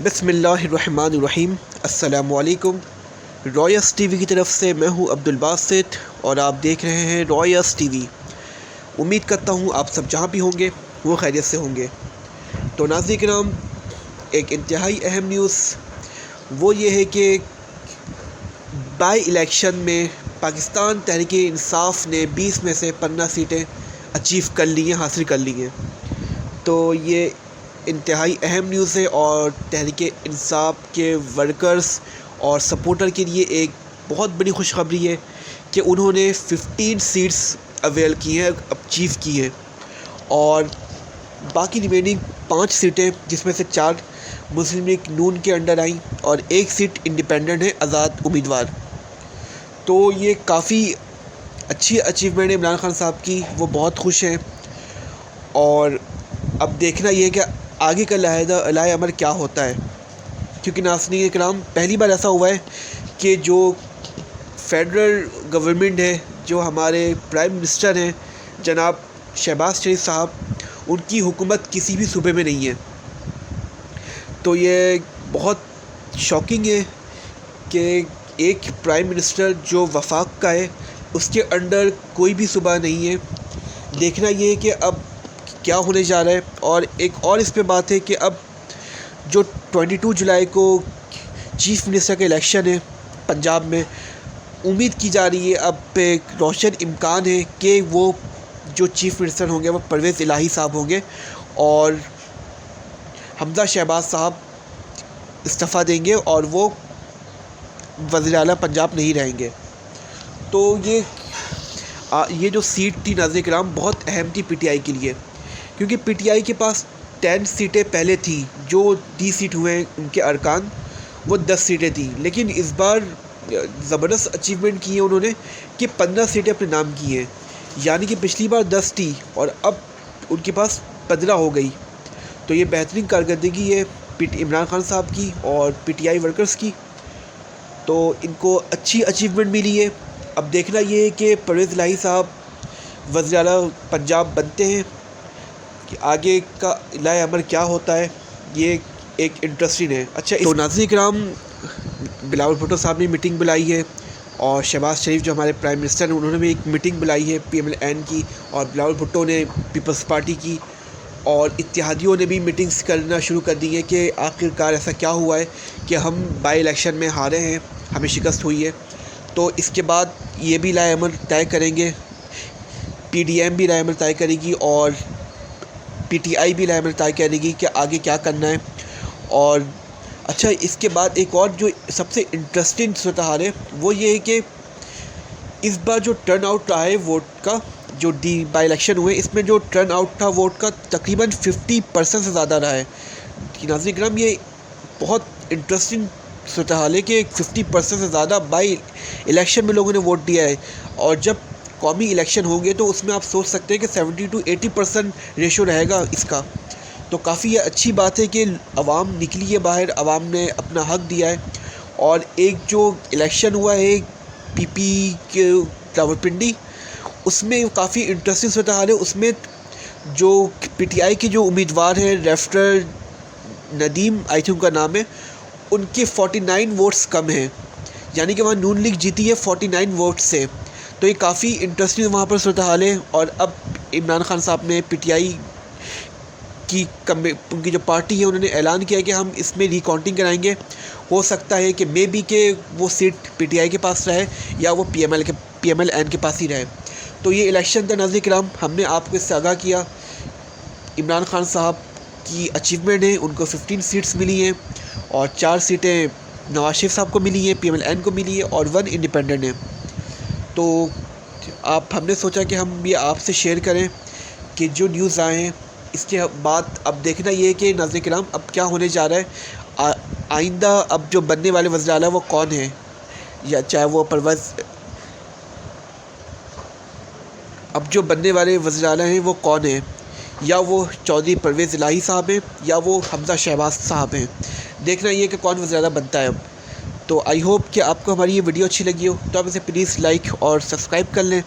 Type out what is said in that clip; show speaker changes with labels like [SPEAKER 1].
[SPEAKER 1] बिस्मिल्लाहिर्रहमानिर्रहीम। अस्सलामुअलैकुम। Royce TV की तरफ से मैं हूं अब्दुल बासित और आप देख रहे हैं रॉयस टीवी। उम्मीद करता हूं आप सब जहां भी होंगे वो खैरियत से होंगे। तो नाज़रीन किराम, एक इंतहाई अहम न्यूज़ वो ये है कि बाई इलेक्शन में पाकिस्तान तहरीक इंसाफ ने 20 में से 15 सीटें अचीव कर ली हैं, हासिल कर ली हैं। तो ये इंतहाई अहम न्यूज़ है और तहरीक इंसाफ के वर्कर्स और सपोर्टर के लिए एक बहुत बड़ी खुशखबरी है कि उन्होंने 15 सीट्स अवेल की हैं, अचीव की हैं, और बाकी रिमेनिंग 5 सीटें जिसमें से 4 मुस्लिम लीग नून के अंडर आई और 1 सीट इंडिपेंडेंट है, आज़ाद उम्मीदवार। तो ये काफ़ी अच्छी अचीवमेंट है इमरान खान साहब की, वो बहुत खुश हैं। और अब देखना ये है कि आगे का लाए अमर क्या होता है, क्योंकि नाज़रीन इकराम पहली बार ऐसा हुआ है कि जो फेडरल गवर्नमेंट है, जो हमारे प्राइम मिनिस्टर हैं जनाब शहबाज शरीफ साहब, उनकी हुकूमत किसी भी सूबे में नहीं है। तो ये बहुत शॉकिंग है कि एक प्राइम मिनिस्टर जो वफाक का है उसके अंडर कोई भी सूबा नहीं है। देखना ये है कि अब क्या होने जा रहा है। और एक और इस पे बात है कि अब जो 22 जुलाई को चीफ़ मिनिस्टर का इलेक्शन है पंजाब में, उम्मीद की जा रही है, अब एक रोशन इम्कान है कि वो जो चीफ़ मिनिस्टर होंगे वो परवेज़ इलाही साहब होंगे और हमज़ा शहबाज साहब इस्तीफ़ा देंगे और वो वज़ीर आला पंजाब नहीं रहेंगे। तो ये जो सीट थी नाज़रीन किराम बहुत अहम थी पीटीआई के लिए, क्योंकि पीटीआई के पास 10 सीटें पहले थी, जो 30 सीट हुए उनके अरकान वो 10 सीटें थी। लेकिन इस बार ज़बरदस्त अचीवमेंट की है उन्होंने कि 15 सीटें अपने नाम की हैं, यानी कि पिछली बार 10 थी और अब उनके पास 15 हो गई। तो ये बेहतरीन कारकर्दगी है इमरान खान साहब की और पीटीआई वर्कर्स की। तो इनको अच्छी अचीवमेंट मिली है। अब देखना ये है कि परवेज़ इलाही साहब वज़ीर आला पंजाब बनते हैं कि आगे का लाए अमर क्या होता है, ये एक इंटरेस्टिंग है। अच्छा, तो नाज़रीन किराम, बिलावल भुट्टो साहब ने मीटिंग बुलाई है और शहबाज शरीफ जो हमारे प्राइम मिनिस्टर हैं उन्होंने भी एक मीटिंग बुलाई है PMLN की, और बिलावल भुट्टो ने पीपल्स पार्टी की, और इत्तेहादियों ने भी मीटिंग्स करना शुरू कर दी है कि आखिरकार ऐसा क्या हुआ है कि हम बाई इलेक्शन में हारे हैं, हमें शिकस्त हुई है। तो इसके बाद ये भी लाए अमर तय करेंगे, PDM भी लाए अमर तय करेगी और PTI भी लाए अमर तय करेगी कि आगे क्या करना है। और अच्छा, इसके बाद एक और जो सबसे इंटरेस्टिंग सूरत हाल है वो ये है कि इस बार जो टर्न आउट रहा है वोट का, जो बाई इलेक्शन हुए इसमें जो टर्न आउट था वोट का तकरीबन 50% से ज़्यादा रहा है। नाज़रीन किराम, ये बहुत इंटरेस्टिंग सूरत हाल है कि 50% से ज़्यादा बाई इलेक्शन में लोगों ने वोट दिया है, और जब कौमी इलेक्शन होंगे तो उसमें आप सोच सकते हैं कि 70 to 80% रेशो रहेगा इसका। तो काफ़ी अच्छी बात है कि अवाम निकली है बाहर, अवाम ने अपना हक़ दिया है। और एक जो इलेक्शन हुआ है PP के रावलपिंडी, उसमें काफ़ी इंटरेस्टिंग सूरत हाल है। उसमें जो PTI के जो उम्मीदवार हैं रेफ्टर नदीम, आई थिंक उनका नाम है, उनके 49 वोट्स कम हैं, यानी कि वहाँ नून लीग जीती है 49 वोट से। तो ये काफ़ी इंटरेस्टिंग वहाँ पर सूरत हाल है। और अब इमरान खान साहब ने PTI की उनकी जो पार्टी है उन्होंने ऐलान किया कि हम इसमें रिकाउंटिंग कराएंगे। हो सकता है कि मे बी के वो सीट PTI के पास रहे या वो PMLN के पास ही रहे। तो ये इलेक्शन था नाज़रीन किराम, हमने आपको इससे आगाह किया। इमरान खान साहब की अचीवमेंट है, उनको 15 सीट्स मिली हैं और 4 सीटें नवाज शरीफ साहब को मिली हैं, PMLN को मिली है और 1 इंडिपेंडेंट है। तो हमने सोचा कि हम ये आपसे शेयर करें कि जो न्यूज़ आए हैं। इसके बाद अब देखना ये है कि नाज़रीन किराम अब क्या होने जा रहा है आइंदा। अब जो बनने वाले वज़ीर आला वो कौन है, या चाहे वो अब जो बनने वाले वज़ीर आला हैं वो कौन है, या वो चौधरी परवेज़ इलाही साहब हैं या वो हमज़ा शहबाज साहब हैं। देखना ये कि कौन वज़ीर आला बनता है अब। तो आई होप कि आपको हमारी ये वीडियो अच्छी लगी हो, तो आप इसे प्लीज़ लाइक और सब्सक्राइब कर लें।